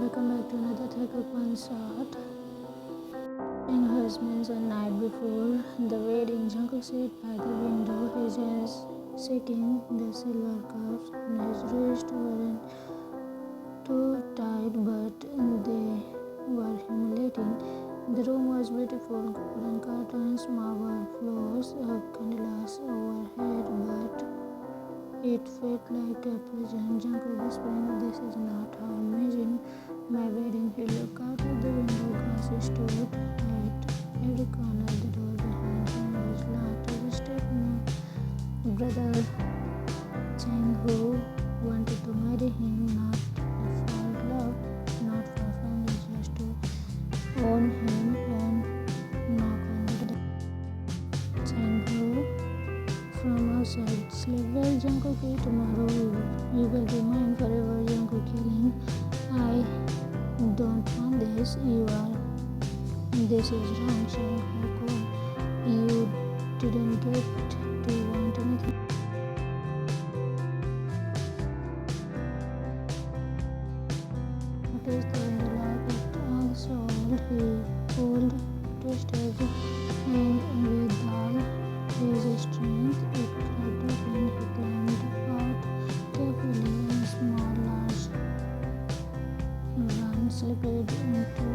welcome back to another taekook one shot. In husbands a night before the wedding, Jungkook sat by the window, his hands shaking. The silver cuffs on his wrist weren't too tight, but they were humiliating. The room was beautiful, golden curtains, marble floors, candles overhead, but it felt like a prison. Jungkook whispering, "This is not how I imagined my wedding." He looked out of the window. Grass stood at every corner. The door behind him was locked. Every step no brother Chang, who wanted to marry him, not for love, not for family, just to own him and knock on the door. Chang, who from outside, "Sleep well, Jungkook. Tomorrow you will be mine forever." Jungkook yelling, "I don't want this. This is wrong, Chang. How come you didn't get to want anything?" Noticed the window like it also old. He pulled twisted and with all his strength it cracked open. He climbed out carefully. A small large run slipped into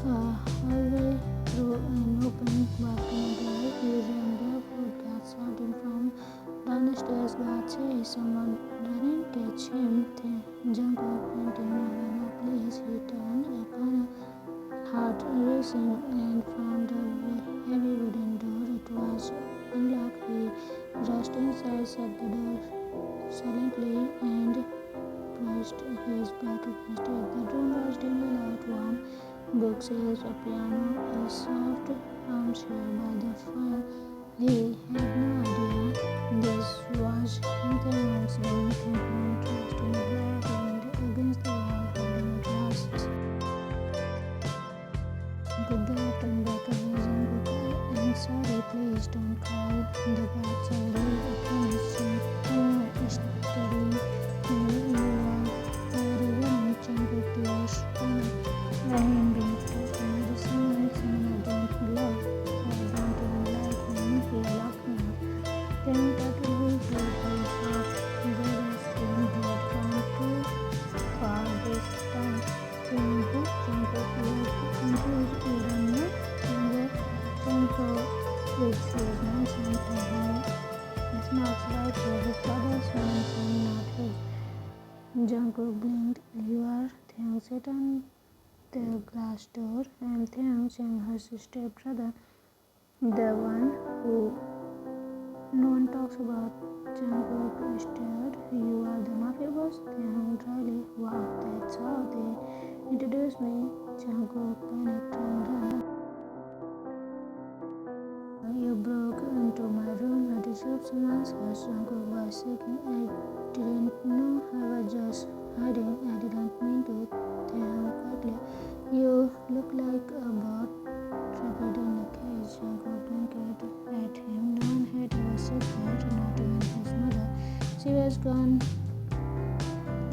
a hallway through an open balcony door. He ran barefoot. God shouted from down the stairs, "God, say someone didn't catch him." Jungkook panting, "No, please." He turned a corner, heart racing, and found a heavy wooden door. It was unlocked. He rushed inside, shut the door silently, and pressed his back against it. The room was dimly lit, warm bookshelves, a piano, a soft armchair by the fire. He had no idea this was Taehyung's room. Taehyung trust in black and against the wall, holding glasses. The door turned back away. Jungkook, "I'm sorry, please don't call the cops. I will promise." Steadily, "You are very wrong, Jungkook." Tears running being taken. "This man I don't love. I don't even like him." He locked me up. Then totally told his heart. Brothers came. He had gone too far this time. Jungkook looked confused, even younger. Jungkook with his mention to him. His marks right were his brother's mention, not his. Jungkook blinked. "You are Taehyung?" Sat on the glass door. "I'm Taehyung, Chang's stepbrother, the one who no one talks about." Jungkook stared. "You are the mafia boss?" Taehyung dryly. "Wow, that's how they introduced me." Jungkook panicked and ran. "You broke into my room. I disturbed someone's house." Jungkook was shaking. "I didn't know. I was just hiding. I didn't mean to." Taehyung quietly. "You look like a bird trapped in a cage." Jungkook blinked at him. No one had ever said that, not even his mother. She was gone,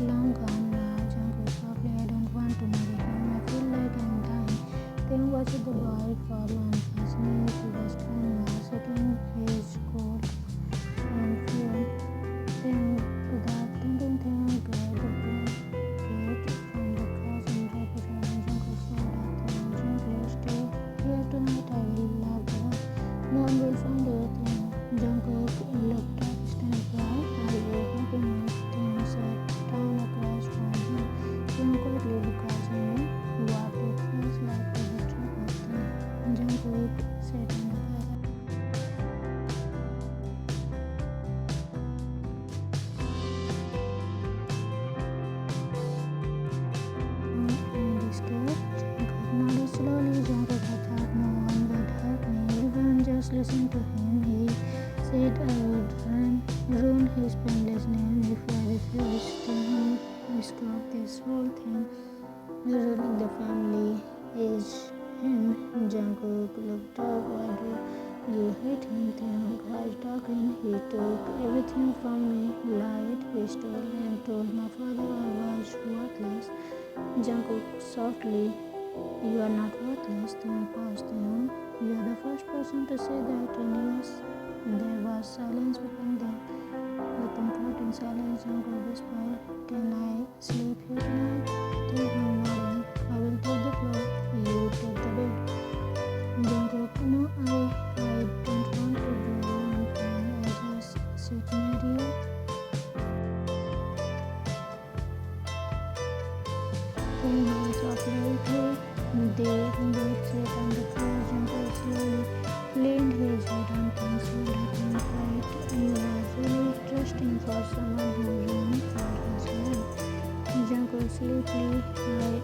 long gone now. Jungkook softly, "I don't want to marry him. I feel like I'm dying." Taehyung watched the boy fall on his knees. He was 10 now, shaking his cold and fear. Without thinking, Taehyung grabbed the blanket from the couch and wrapped it around Jungkook's shoulder. Taehyung gently, "Stay here tonight. I will lock the door. No one will find you." Jungkook looked up. "Stand by. Are you helping me?" Taehyung sat down across from him. Taehyung quietly, "Because I knew what it feels like to be trapped." Jungkook sat on the couch. And scared? Jungkook nodded slowly. Jungkook had thought no one would hurt me. Everyone just listened to him. He said I would ruin his family's name if I refused. Taehyung whispered, "This whole thing ruining the family is him." Jungkook looked up. "Why do you hate him?" Taehyung was talking. "He took everything from me, lied, stole, and told my father I was worthless." Jungkook softly, "You are not worthless." Taehyung paused. "Taehyung, you are the first person to say that in years." There was silence between them. The comforting silence. Jungkook whispered, "Can I sleep here tonight?" Taehyung nodding, "I will take the floor. You take the bed." Jungkook, "No, I don't want to do anything. I just sit near you." Taehyung softly. They both sat on the floor. Jungkook slowly leaned his head on Taehyung's shoulder. Taehyung cried, "You are really trusting for someone who ran for his life." Jungkook sleepily, "I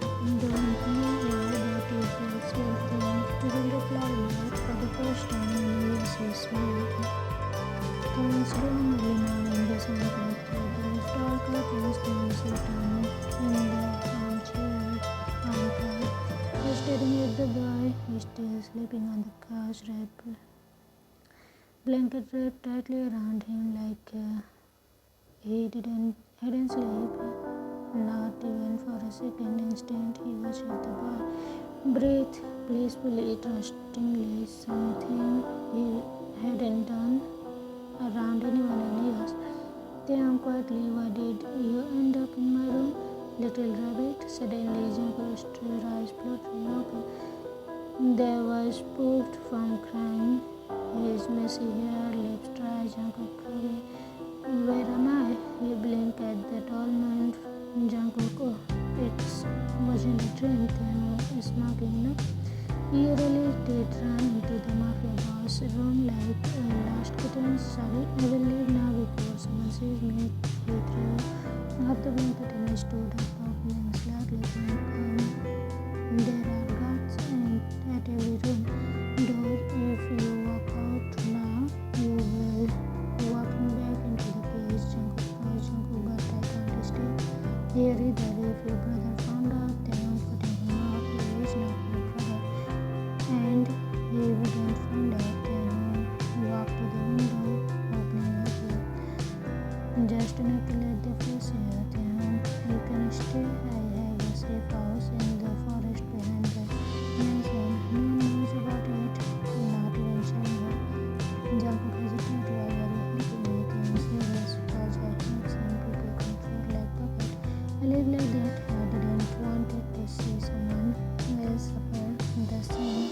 don't know why, but you feel safe." Taehyung didn't reply, but for the first time in years he smiled. Taehyung slowly reminding the sun clicked through the tall curtains. Taehyung sat in the armchair, staring at the boy still sleeping on the couch, blanket wrapped tightly around him like he hadn't slept. Not even for a second instant he watched the boy breathe peacefully, trustingly, something he hadn't done around anyone in years. Taehyung quietly, "Why did you end up in my room, little rabbit?" Suddenly Jungkook's eyes fluttering open. There was pulled from crying, his messy hair, lips dry. Jungkook again, "Where am I?" He blinked at the tall man. Jungkook, "Oh, it wasn't a dream." Taehyung smirking, "No, you really did run into the mafia boss room like lost kittens. Sorry, I will leave now before someone sees me." He threw off the blanket and stood up, opening slightly. "There are guards at every room door. If you walk out now, you will walking back into the place." Jungkook paused. Jungkook got back on his feet. "Here either. If your brother found out, then putting him off, he is not my brother. And he wouldn't find out." Then walked to the window, opening it just enough to let the fresh air. "Taehyung, you can stay. I have a safe house in the forest behind the mansion. No one knows about it, not even Shanghai." Jungkook hesitated. "Why are you helping me?" Taehyung serious, "Because I hate seeing people comfort like bucket. I live like that. I didn't want it to see someone else suffer the same."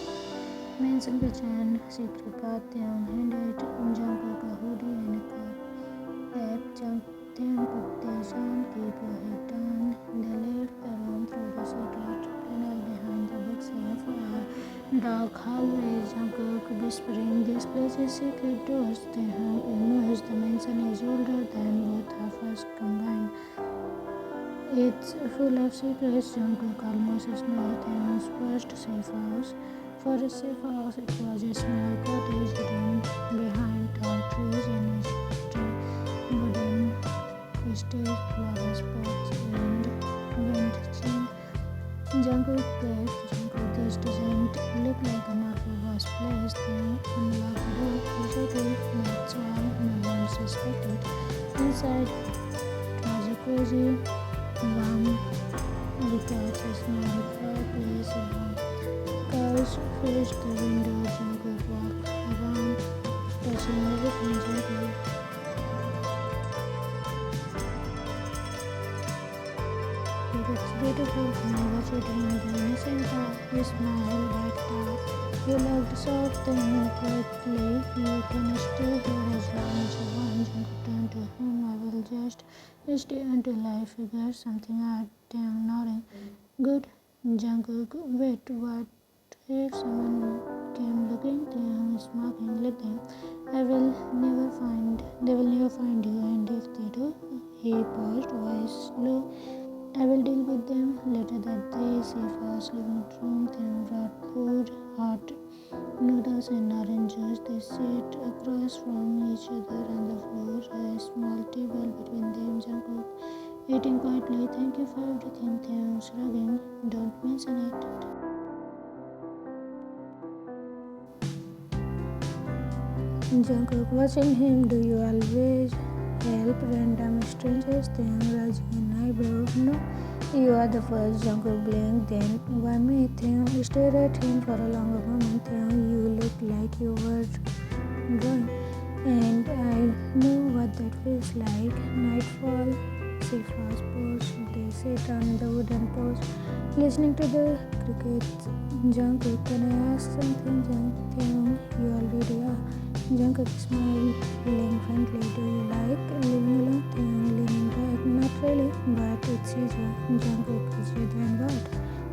Mansion kitchen, secret path. Taehyung handed Jungkook a hoodie and a cap. Taehyung put these on. "Keep your head down." They left the room through the secret tunnel behind the bookshelf. Dark hallway. Jungkook whispering, "This place is secret doors." Taehyung knows the mansion is older than both of us combined. It's full of secrets. Jungkook almost smelled Taehyung's first safe house. For a safe house, it was a small cottage hidden behind tall trees in a wooden stage, flowers, pots, and wind-chime. Jungkook gasped. "Jungkook, this doesn't look like a mafia boss place." They unlocked the door. Exactly, that's why no one suspected. Inside, it was a cozy, warm couch, a small fireplace, a couch faced the window. Jungkook walked around, touching everything gently. "It's beautiful." Taehyung watched him, the innocent eye. He smiled at her. "You looked soft." Taehyung quietly, "You can stay here as long as you want." Jungkook turned to him, "I will just stay until I figure something out." Taehyung nodding, "Good." Jungkook, "Wait, what if someone came looking?" Taehyung smirking, "Let them. They will never find you, and if they do," he paused, voice low, "I will deal with them later." That day, safe house, living room. Taehyung brought food, hot noodles and orange juice. They sat across from each other on the floor, a small table between them. Jungkook eating quietly, "Thank you for everything." Taehyung shrugging, "Don't mention it." Jungkook watching him, "Do you always help random strangers?" Taehyung raising an eyebrow, "No, You are the first, Jungkook blinked. Then why me? Taehyung stared at him for a longer moment. Taehyung, you look like you were drawing, and I know what that feels like. Nightfall, safehouse post. They sit on the wooden post, listening to the crickets. Jungkook, can I ask something? Taehyung, you already are. Jungkook smiled, feeling friendly. Do you like living alone? Taehyung leaning back. Not really, but it's easier. Jungkook, easier than what?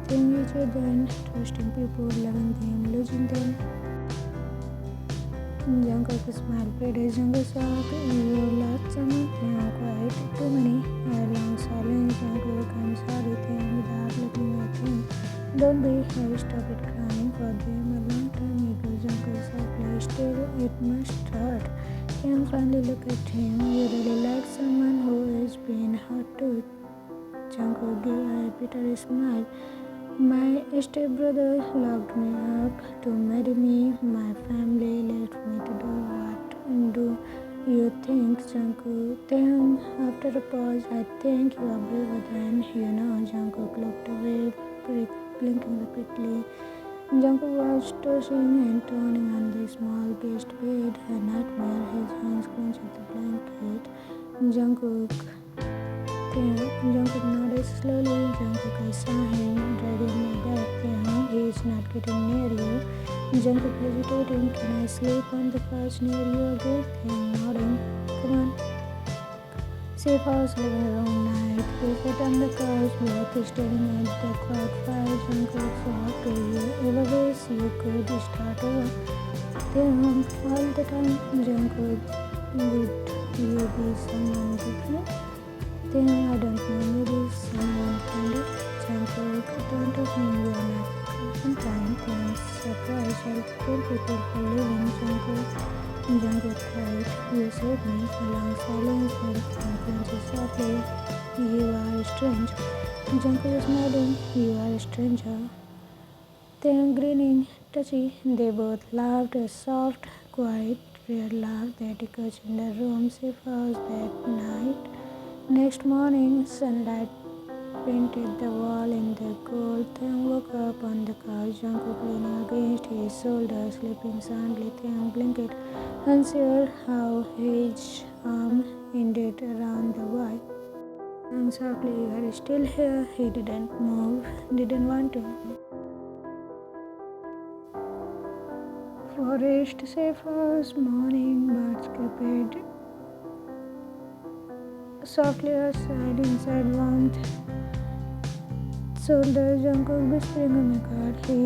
Taehyung, easier than trusting people, loving them, losing them. Jungkook smiled, pretty Jungkook, you lost someone? Taehyung, quite too many. A long silence. Jungkook, I'm sorry. Taehyung, without looking at him. Don't be. I stopped crying for them a long time ago. Jungkook softly. Still, it must hurt. Taehyung finally looked at him. You really like someone who has been hurt too. Jungkook gave a bitter smile. My stepbrother locked me up to marry me. My family left me to do what do you think, Jungkook? Taehyung, after a pause, I think you are braver than you know. Jungkook looked away, blinking repeatedly. Jungkook was tossing and turning on the small guest bed, a nightmare. His hands clenched the blanket. Jungkook Jungkook nodded slowly. Jungkook, I saw him dragging me back. Taehyung, he is not getting near you. Jungkook hesitating. Can I sleep on the couch near you again? Taehyung nodding. Come on. Safe house, living room night. We sat on the couch, both staring at the quiet fire. Jungkook, so how do you ever wish you could start over? Taehyung, all the time. Jungkook, would you be someone different? Taehyung, I don't know, maybe someone kind of. Jungkook, don't of him, you are not sometime. Taehyung, surprise, I'll kill people for living. Jungkook cried, you saved me. A long silence, then clenches softly. You are strange. Jungkook is nodding, you are a stranger. Taehyung grinning, touchy. They both laughed, a soft, quiet, rare laugh that echoed in the room. Safe house that night. Next morning, sunlight painted the wall in the gold. Taehyung woke up on the couch, Jungkook leaning against his shoulder, sleeping soundly. Taehyung blinked, unsure how his arm ended around the boy. Taehyung softly, you are still here. He didn't move, didn't want to. Forest, safe house, morning, birds chirped softly outside, inside warmth. Shoulder, Jungkook whispering, oh my god. He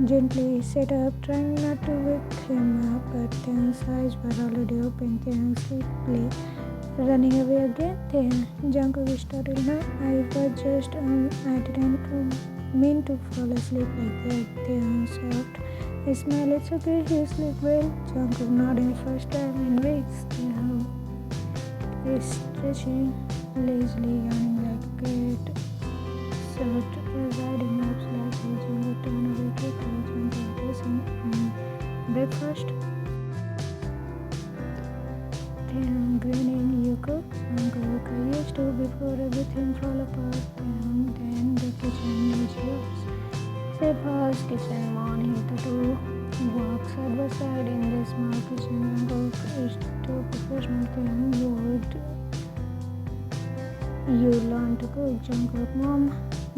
gently sat up, trying not to wake him up, but Taehyung's eyes were already open. Taehyung sleepily running away again. Jungkook startled. No, I was just, I didn't mean to fall asleep like that. Taehyung soft. I smile, it's okay, you sleep well. Jungkook nodding first time in weeks. Taehyung is stretching lazily, yawning like a cat. Short, riding up slightly. Jungkook turned away quickly. Jungkook dressing. Breakfast. Taehyung grinning. You cook? Jungkook, I used to before everything fell apart. Taehyung, then the kitchen is yours. Safe house, kitchen, morning. The two walk side by side in the small kitchen. Jungkook is too professional. Taehyung, you learn to cook. Jungkook, mom,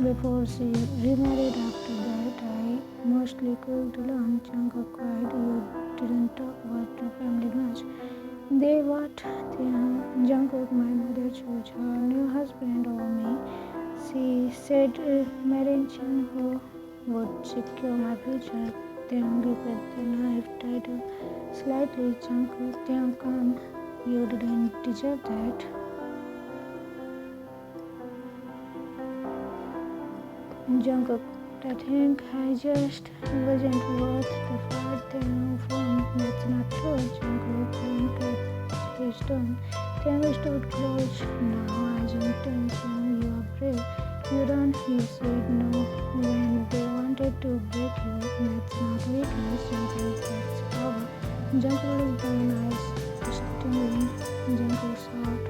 before she remarried. After that, I mostly cooked alone. Jungkook cried, you didn't talk about your family much. They what? Jungkook, my mother chose her new husband over me. She said marriage who would secure my future. Taehyung gripped the knife tighter slightly. Jungkook, Taehyung, come. You didn't deserve that. Jungkook, I think I just wasn't worth the fight. Taehyung phone. That's not true. Jungkook blinked at his tone. Taehyung stood close. Now I jumped in. Taehyung, you are brave. You don't. You said no when they wanted to break you. That's not weakness. Jungkook, that's power. Jungkook looked down, eyes stinging. Jungkook soft.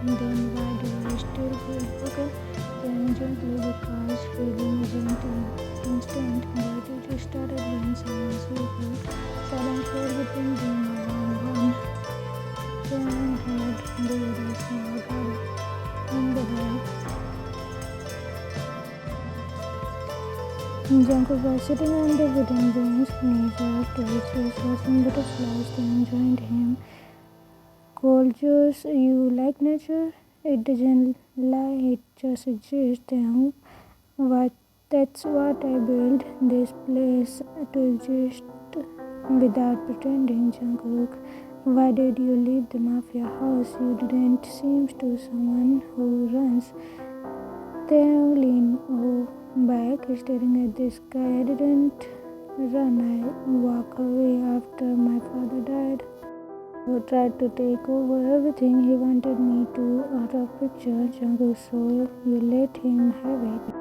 Then why do you still feel broken? Then gently Jungkook was sitting on the wooden bench near to which was watching butterflies. Taehyung joined him. Cold juice, you like nature? It doesn't lie, it just exists. Taehyung, what? That's what I built this place to exist without pretending. Jungkook, why did you leave the mafia house? You didn't seem to someone who runs. Taehyung leaned back, staring at the sky. I didn't run. I walked away after my father died. Who tried to take over everything. He wanted me to out of picture. Jungkook, so you let him have it.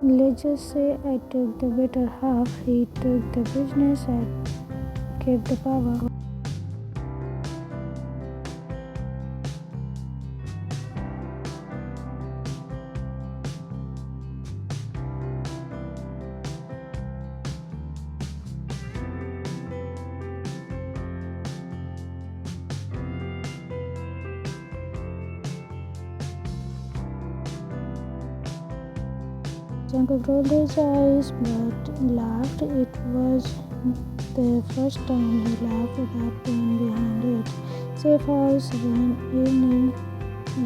Let's just say I took the better half. He took the business. I kept the power. Jungkook rolled his eyes but laughed. It was the first time he laughed without pain behind it. Safehouse, evening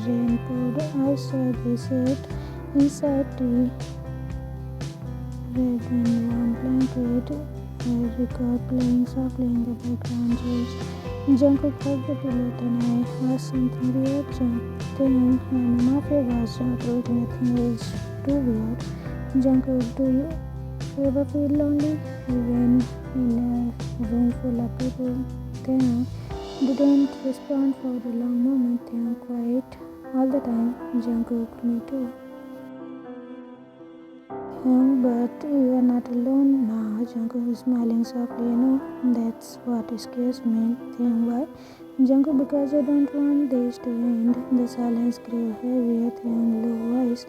rain poured outside. They sat inside tea, wrapped in a warm blanket, a record playing softly in the background. Jungkook hugged the pillow. Then I asked something weird. Taehyung and mafia was told nothing was too weird. Jungkook, do you ever feel lonely? Even in a room full of people? Taehyung didn't respond for a long moment. Taehyung quiet all the time. Jungkook, me too. But you are not alone now. Jungkook is smiling softly. You know, that's what scares me. Taehyung, why? Jungkook, because I don't want this to end. The silence grew heavier. Taehyung, low voice.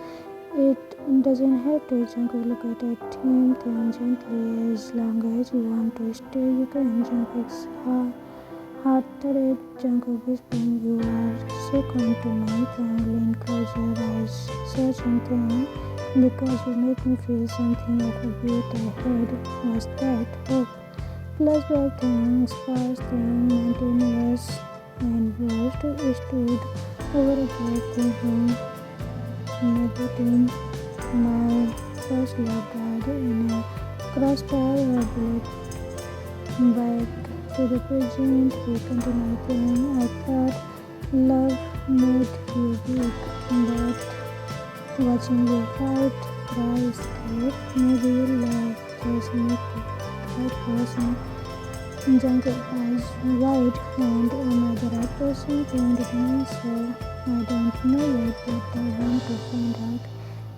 It doesn't have to. Jungkook looked at him. Taehyung gently. As long as you want to stay, you can. Jungkook's heart thudded. Jungkook whispering, you are second to me. Taehyung leaned closer, eyes searching. Taehyung, because you make me feel something of a beat I had. Was that hope? Flashback. Taehyung sparse. Taehyung 19 years and bruised stood over a bed. Taehyung, meditating. My first love died in a crossfire. A bullet back to the present. We continued. Taehyung, I thought love made you weak, but watching you fight, cry, escape, maybe love just make you the right person. Jungkook eyes wide, and am I the right person? Taehyung didn't answer. I don't know yet, but I want to find out.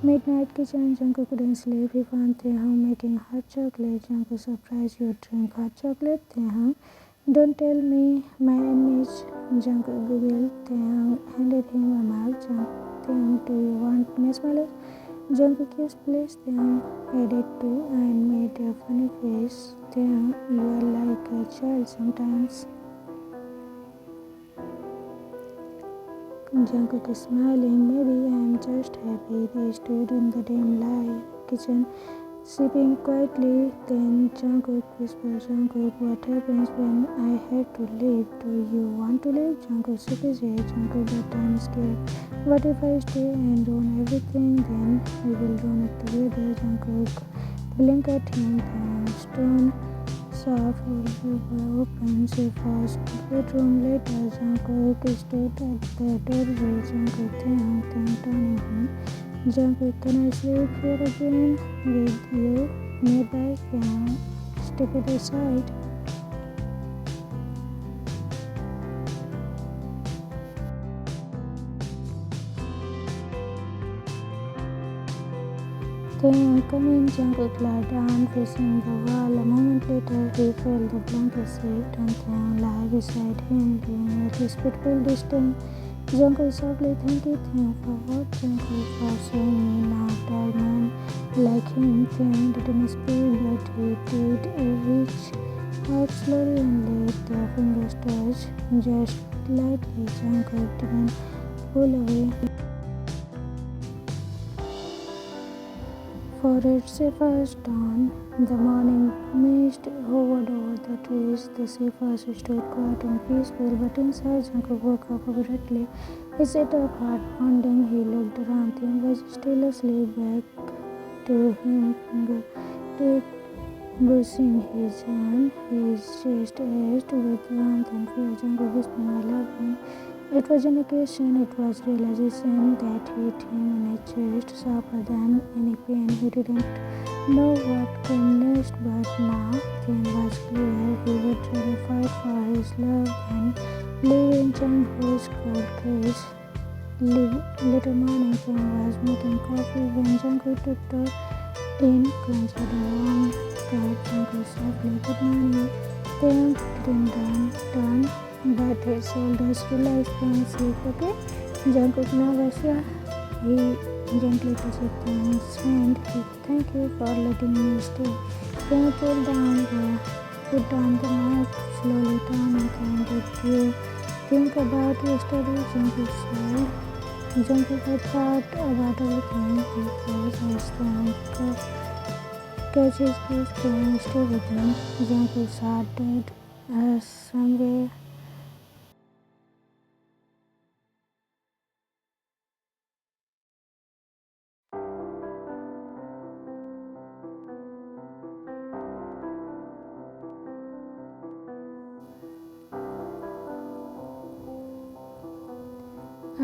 Midnight kitchen. Jungkook couldn't sleep. He found Taehyung making hot chocolate. Jungkook, surprised you drink hot chocolate. Taehyung, don't tell me my enemies. Jungkook giggled. Taehyung handed him a mug. Taehyung, do you want marshmallows? Jungkook, yes please. Taehyung added two and made a funny face. Taehyung, you are like a child sometimes. Jungkook is smiling. Maybe I am just happy. They stood in the dim light kitchen, sipping quietly. Then Jungkook whispered, Jungkook, what happens when I have to leave? Do you want to leave? Jungkook shook his head. Jungkook, but I'm scared. What if I stay and ruin everything? Then we will ruin it together. Jungkook blinked at him. Then stone soft wallpaper open. Safehouse bedroom. Later, Jungkook stood at the doorway. Jungkook, Taehyung turning him. Jungkook, can I sleep here again with you nearby? Taehyung stepped aside. Taehyung, come in. Jungkook lay down facing the wall. A moment later, he felt the blanket shift and Taehyung lay beside him, leaving at respectful distance. Jungkook softly thanked Taehyung for what? Jungkook, for showing me now tall man like him. Taehyung didn't speak, but he did reach out slowly and let their fingers touch just lightly. Jungkook didn't pull away. For its first dawn, the morning mist hovered over the trees. The safehouse stood quiet and peaceful, but inside Jungkook woke up abruptly. His heart pounding, he looked around. Taehyung was still asleep. Back to him, take bruising his hand, his chest edged with warmth and fear. Jungkook whispering, "I love him." It was an occasion, it was realization that hit him in his chest, sharper than any pain. He didn't know what came next, but now thing was clear. He would rather fight for his love than live in Chang-ho's cold cage. Later morning, Taehyung was making coffee when Jungkook took in, clenched the warm cup. Jungkook softly, "Good morning." Taehyung didn't turn, but his shoulders relaxed and sleep. "Okay?" Jungkook nervous, "Yeah." He gently touched Taehyung's hand. "Thank you for letting me stay." Taehyung put down the knife, slowly turning. "Taehyung, did you think about yesterday?" Jungkook said. Jungkook had thought about everything. He froze as Taehyung catches his Taehyung, "Stay with me." Jungkook started somewhere.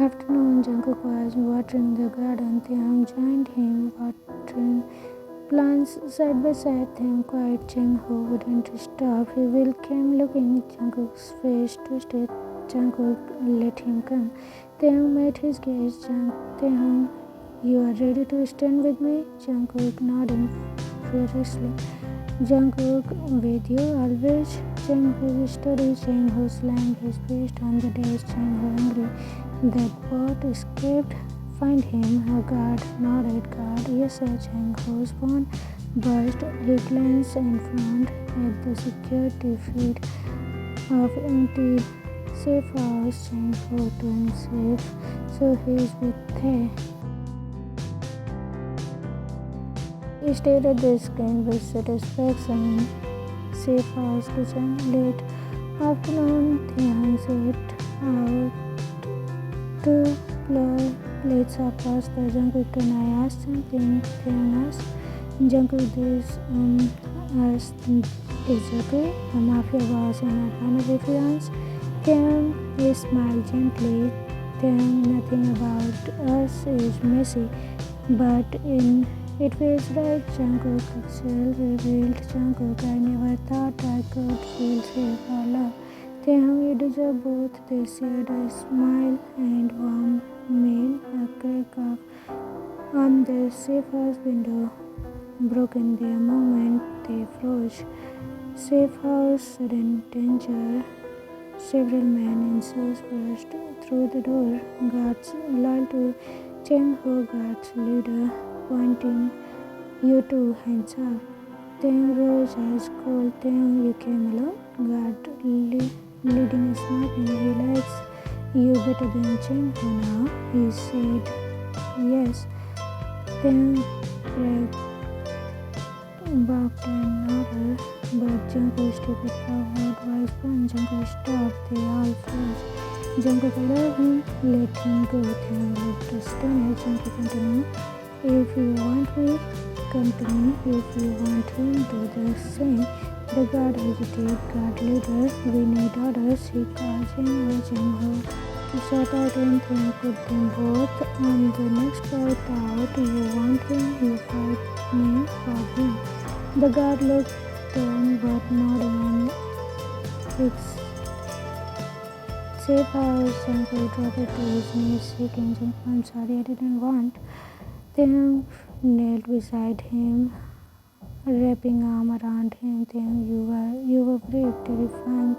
Afternoon, Jungkook was watering the garden. Taehyung joined him, watering plants side by side. Taehyung quiet. Chang-ho wouldn't stop. He will came looking. Jungkook's face twisted. Jungkook let him come. Taehyung met his gaze. Taehyung, "You are ready to stand with me?" Jungkook nodding furiously. Jungkook, "With you always." Chang-ho studied. Chang-ho slammed his fist on the desk. Chang-ho angry. "That bot escaped. Find him." A guard nodded. "Guard, yes sir." Chang-ho's phone burst. He glanced and frowned at the security feed of empty safe house. Chang-ho to himself, "So he's with Tae." He stared at the screen with satisfaction. Safe house kitchen. Late afternoon, Taehyung set out two plates of pasta. Jungkook, "Can I ask something?" Taehyung asked. Jungkook, "This is okay." A mafia boss and a honorary fiancé. Taehyung, he smiled gently. Taehyung, "Nothing about us is messy, but it feels right." Jungkook himself revealed. Jungkook, "I never thought I could feel safe or loved." Taehyung, "You deserve both." They shared a smile and warm meal. A crack on the safe house window broke in their moment. They froze. Safe house, sudden danger. Several men in suits burst through the door. Guards loyal to Chang-ho, guards leader, pointing, "You two, hands up." Taehyung rose as cold. "Taehyung, you came alone?" Guard leading is smirking. "He likes you better than Chang-ho now." He said, "Yes." Taehyung barked an order, but Jungkook stepped forward. Voice gone. Jungkook stopped. They all froze. Jungkook, "I love him." "Let him go." Taehyung looked astonished. Jungkook continued, "If you want me, come to me. If you want him, do the same." The guard hesitated. Guard leader, "We need orders." He called Chang-ho. Chang-ho shot out and Taehyung put them both on the next fight out. "You want him, you fight me for him." The guard looked torn but nodding on its safe house. Jungkook dropped to his knees, shaking. Jungkook, "I'm sorry, I didn't want." Taehyung knelt beside him, wrapping arm around him. Taehyung, you were brave, terrifying,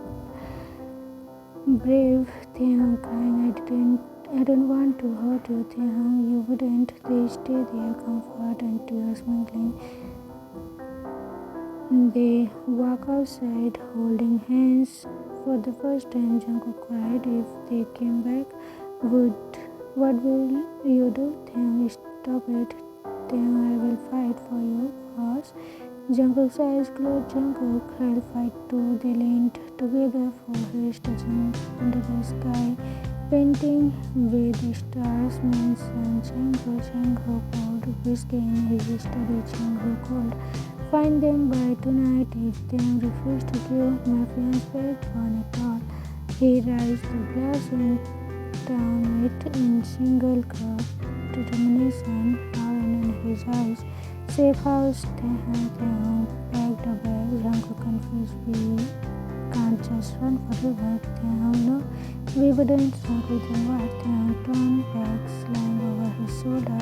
brave." Taehyung crying, I don't want to hurt you." Taehyung, "You wouldn't." They stay there, comfort and tears mingling. They walk outside, holding hands. For the first time, Jungkook cried. "If they came back, what will you do?" Taehyung, "Stop it." Taehyung, I will fight for you, boss. Jungkook's eyes glowed. Jungkook, I'll fight too. They leaned together, foreheads touching under the sky, painting with stars. Mentioned Jungkook called, whiskey in his study. Jungkook called, find them by tonight. If they refuse to give my fiancé back on it all, he raised the glass and down it in single cup. Determination roaring in his eyes. Safehouse, Taehyung packed a bag. Jungkook confused. We can't just run forever. Taehyung, no, we wouldn't. Jungkook, then what? Taehyung torn bags lying over his shoulder.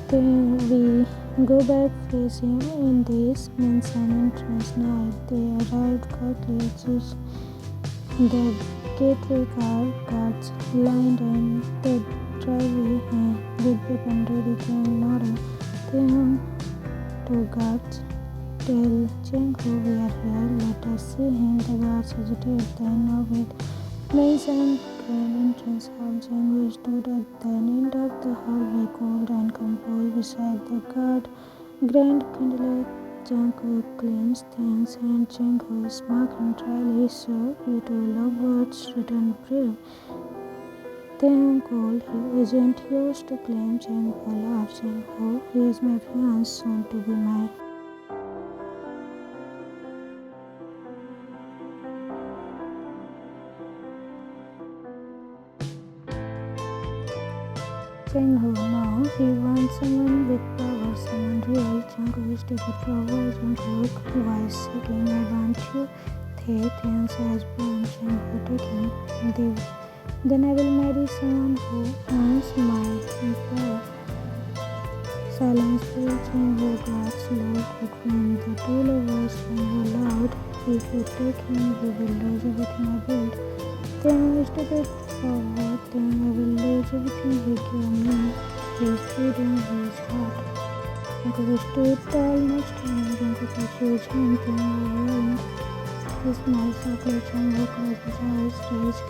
Then we go back facing in this mansion entrance night. They arrived quickly. The gateway car guards lined in the driveway with weapons ready. Taehyung nodded. Taehyung to guards, tell Jungkook we are here. Let us see him. The guards hesitated. Then obeyed. Mansion grand entrance hall. Jungkook stood at the end of the hallway, cold and composed beside the guard. Grand candlelight. Jungkook cleansed things and Jungkook smirking dryly. So you two lovebirds returned brave. Taehyung called. He isn't yours to claim. Jungkook laughed. Jungkook, he is my fiancé, soon to be my. Jungkook, no, he wants someone with power, someone real. Jungkook stepped forward. Jungkook was shaking. I want you. Taehyung's eyes burned. Jungkook, take him. Then I will marry someone who owns my empire. Silence fell. Jungkook got slow between the two lovers. Jungkook loud. If you take him, you will lose everything I built. Taehyung stepped forward. Taehyung, I will lose everything he gave me. His freedom, his heart. Jungkook stood tall next to him. Jungkook pursued him. Taehyung roaring. He smiled softly. Jungkook closed his eyes. Rage.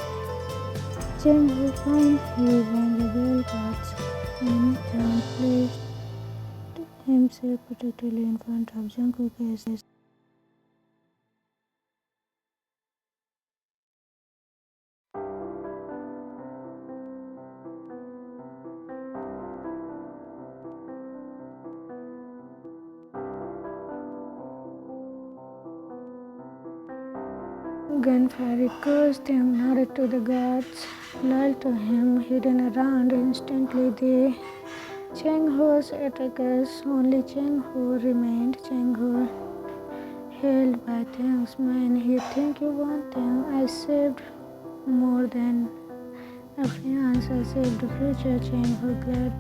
Jungkook fine. He rang the bell. Guards him. Taehyung placed himself protectively in front of Jungkook as gunfire echoes. Taehyung nodded to the guards, loyal to him, hidden around. Instantly, they Jungkook's attackers. Only Jungkook remained. Jungkook held by Taehyung's man. You think you want Taehyung? I saved more than a fiancé. I saved the future. Jungkook glared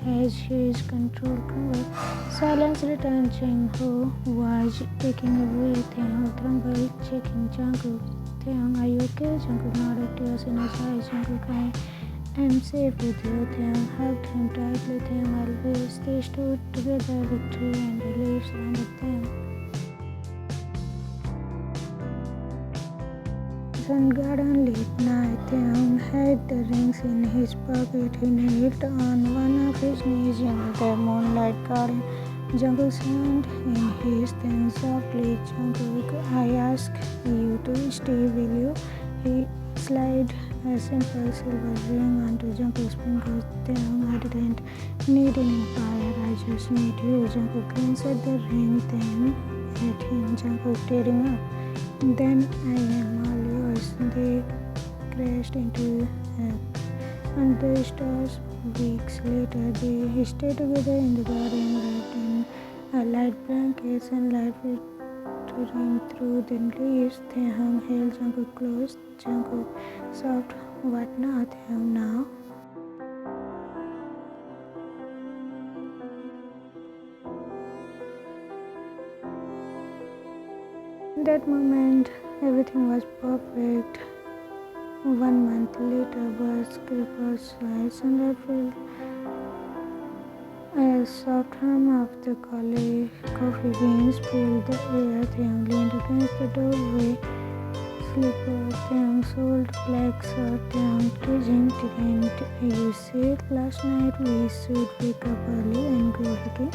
as his control crumbled. Silence returned. Jungkook was taking away. Taehyung trembled, checking Jungkook. Taehyung, are you okay? Jungkook nodded, tears in his eyes. Jungkook, I am safe with you. Taehyung hugged him tightly. Taehyung always. They stood together. Victory and relief surrounded them. Sun garden late night. Taehyung had the rings in his pocket. He knelt on one of his knees in the moonlight garden. Jungkook's hand in his, then softly, Jungkook, I ask you to stay, will you? He slid a simple silver ring onto Jungkook's fingers. Taehyung, I didn't need an empire, I just need you. Jungkook glanced at the ring, then at him. Jungkook tearing up. Then I am all yours. They crashed into under the stars. Weeks later, they stayed together in the garden, wrapped in light blankets, and light filtering through the leaves. Taehyung held Jungkook close. Jungkook soft, what now? Taehyung, now. In that moment, everything was perfect. 1 month later, birds creepers lights and I felt a soft hum of the coffee beans filled the air. Taehyung leaned against the doorway, slipper. Taehyung sold black shirt. Taehyung teasing, didn't you say last night we should wake up early and go hiking?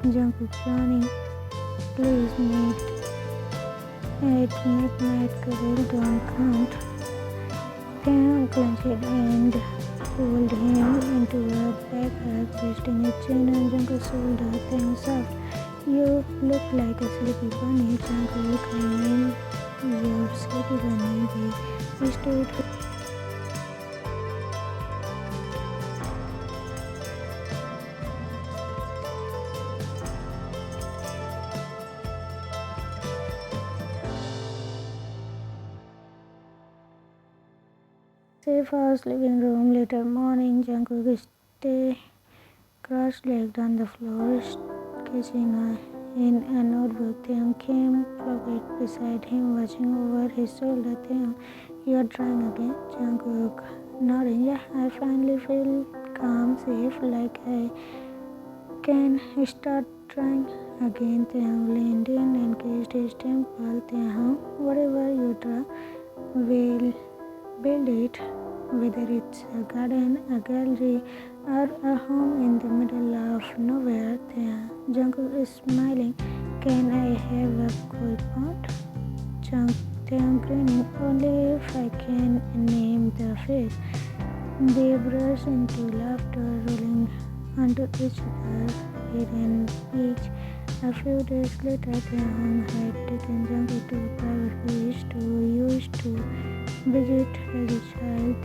Jungkook planning, please meet at midnight. Girl, don't count. Taehyung clenched and pulled him into a back hug, twisting his chin on Jungkook's shoulder. Taehyung soft. You look like a sleepy bunny. Jungkook, I mean, you're sleepy bunny. They stood. Safehouse living room. Later morning, Jungkook stay cross-legged on the floor, sketching in a notebook. Taehyung came flopped beside him, watching over his shoulder. Taehyung, you're trying again? Jungkook nodding. Yeah, I finally feel calm, safe, like I can start trying again. Taehyung leaned in and kissed his temple. Taehyung, whatever you try, we'll build it, whether it's a garden, a gallery, or a home in the middle of nowhere. Jungkook is smiling. Can I have a koi pond? Taehyung grinning. Only if I can name the fish. They burst into laughter, rolling onto each other, hidden each. A few days later, Taehyung had taken Jungkook to a private beach to used to visit as a child.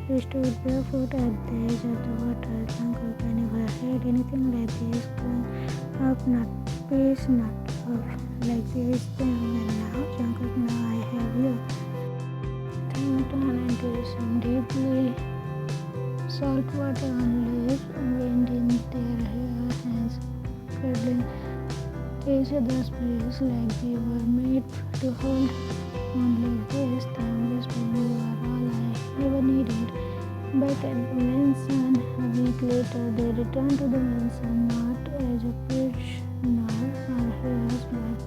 They stood barefoot at the edge of the water. Jungkook, I never had anything like this. Going up, not pace, not up, like this. And now, Jungkook, now I have you. Taehyung turned into some deeply salt water on lips, wind in their hair, hands cuddling each other's breasts like they were made to hold only this. Taehyung whispering, you are all I ever needed. Back at the mansion, a week later, they returned to the mansion, not as a prisoner or heirs, but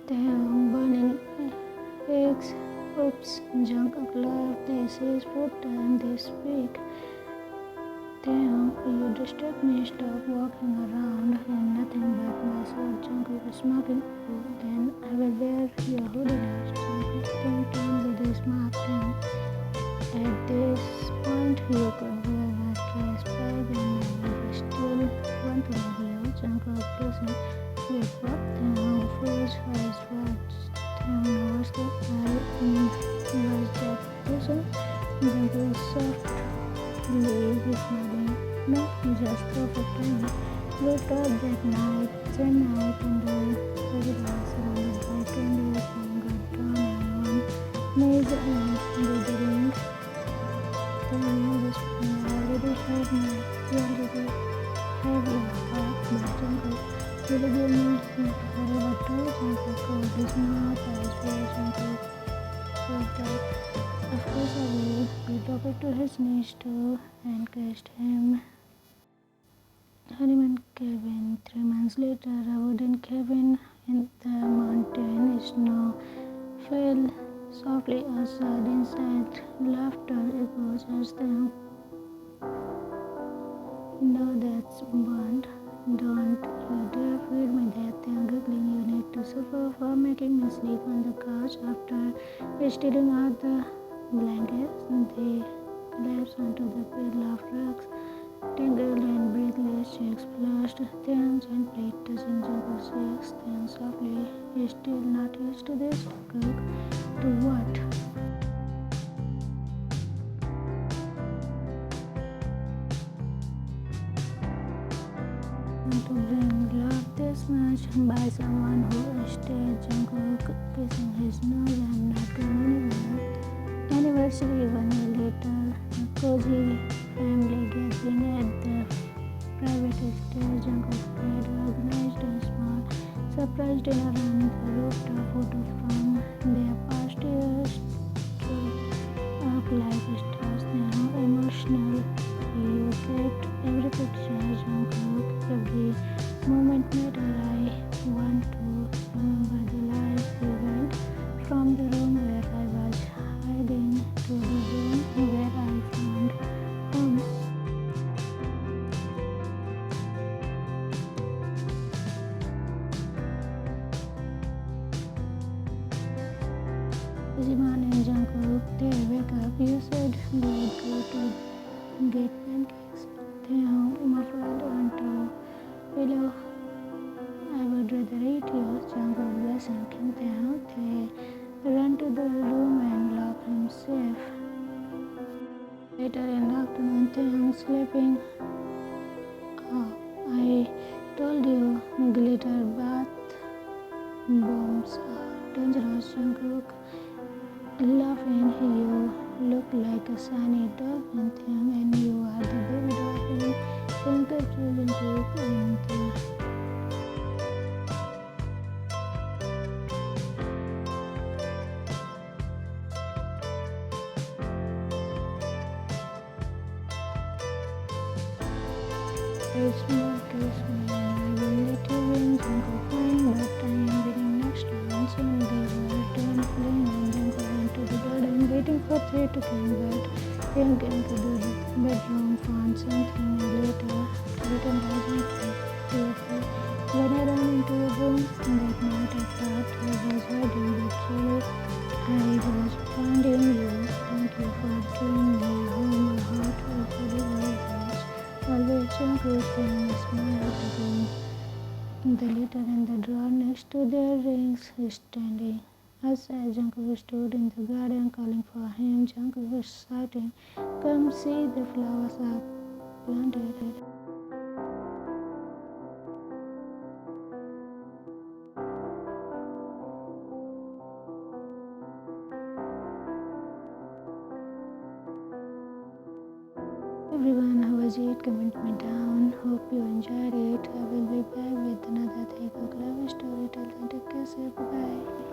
Taehyung burning eggs. Oops, Jungkook laughed. This is food time. They speak. Taehyung, you disturb me. Stop walking around in nothing but my shirt. Jungkook is smoking. Oh, then I will wear your hoodie next. Jungkook turned with a smart Taehyung. At this point, you could wear a dress bag and I will still want to love you. Jungkook listen. Wait, what? Taehyung froze her words. Taehyung was that person? Jungkook softly smiling. No, just perfect time. Woke up that night, same night in the corridor, surrounded by candles and got down on one knee and did the ring. Taehyung whispering, I already have your heart, but Jungkook, will you give me forever too? Jungkook covered his mouth, eyes closed. Jungkook said that, of course I will. He dropped to his knees too and kissed him. Honeymoon cabin. 3 months later, a wooden cabin in the mountain. Snow fell softly outside. Inside, laughter echoes as the no, that's burnt. Don't you dare feed me that thing, giggling. You need to suffer for making me sleep on the couch. After stealing out the blankets, they collapsed onto the pillow of rugs. Tangled and breathless, cheeks flushed. Taehyung gently touching Jungkook's cheeks. Taehyung softly, you're still not used to this? Cook, to what? To bring love this much by someone who stayed. Jungkook kissing his nose. I'm not going anywhere. Anniversary 1 year later, a cozy family gathering at the private estate, Jungkook had organized a small surprise dinner on the rooftop. Photos from their past years struck up like stars. Now emotional, you kept every picture, Jungkook. Every moment matter. I want to remember the life we went from the room where I was hiding to the room where I found home. Jiman and Jungkook, they wake up. You said we would go to get pancakes. Taehyung muffled onto pillow. I would rather eat yours. Jungkook blessing Kim Taehyung. They run to the room and lock him safe. Later in the afternoon, Taehyung sleeping. Oh, I told you glitter bath bombs are dangerous. Jungkook laughing, you look like a shiny dolphin thing, and you are the baby dolphin. Then capture Jungkook and kiss me, I will let you win. Jungkook fine, but I am winning next round. Soon they were done playing, and Jungkook went to the garden, waiting for Tae to come back. Taehyung came to the bedroom, found something later written by Jungkook. When I ran into the room that night, I thought I was hiding, but really I was finding you. Thank you for giving me a home, a heart, a forever. Always Jungkook and smiled again. The letter in the drawer next to their rings is standing. Outside, Jungkook stood in the garden calling for him. Jungkook was shouting, "Come see, the flowers are planted." Everyone, how was it? Comment me down. Hope you enjoyed it. I will be back with another taekook love story. Till then, take care. Bye.